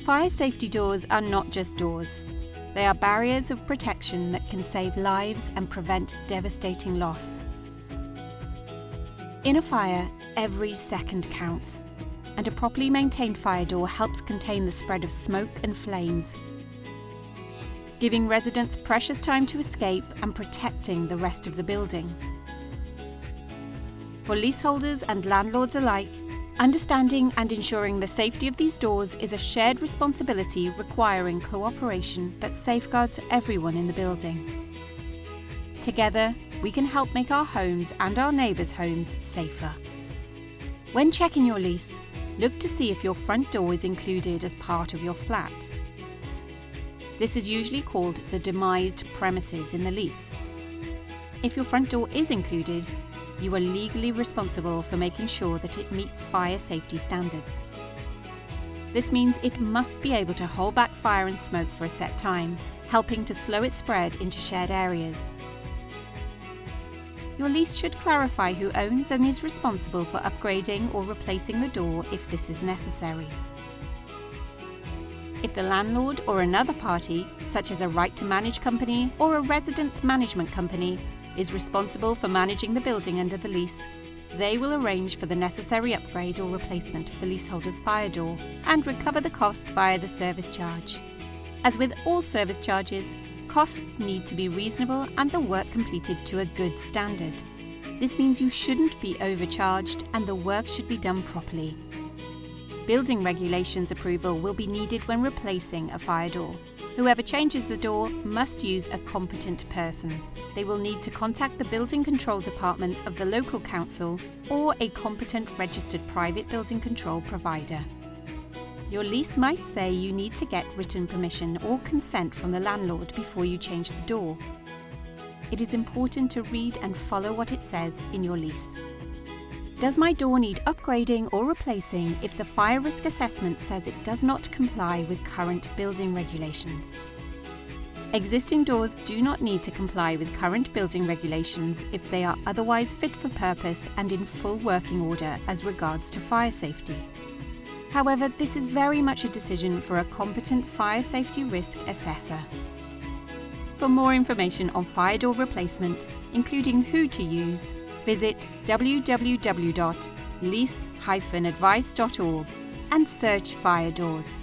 Fire safety doors are not just doors. They are barriers of protection that can save lives and prevent devastating loss. In a fire, every second counts, and a properly maintained fire door helps contain the spread of smoke and flames, giving residents precious time to escape and protecting the rest of the building. For leaseholders and landlords alike, understanding and ensuring the safety of these doors is a shared responsibility requiring cooperation that safeguards everyone in the building. Together, we can help make our homes and our neighbours' homes safer. When checking your lease, look to see if your front door is included as part of your flat. This is usually called the demised premises in the lease. If your front door is included, you are legally responsible for making sure that it meets fire safety standards. This means it must be able to hold back fire and smoke for a set time, helping to slow its spread into shared areas. Your lease should clarify who owns and is responsible for upgrading or replacing the door if this is necessary. If the landlord or another party, such as a right-to-manage company or a residence management company, is responsible for managing the building under the lease, they will arrange for the necessary upgrade or replacement of the leaseholder's fire door and recover the cost via the service charge. As with all service charges, costs need to be reasonable and the work completed to a good standard. This means you shouldn't be overcharged and the work should be done properly. Building regulations approval will be needed when replacing a fire door. Whoever changes the door must use a competent person. They will need to contact the building control department of the local council or a competent registered private building control provider. Your lease might say you need to get written permission or consent from the landlord before you change the door. It is important to read and follow what it says in your lease. Does my door need upgrading or replacing if the fire risk assessment says it does not comply with current building regulations? Existing doors do not need to comply with current building regulations if they are otherwise fit for purpose and in full working order as regards to fire safety. However, this is very much a decision for a competent fire safety risk assessor. For more information on fire door replacement, including who to use, visit www.lease-advice.org and search fire doors.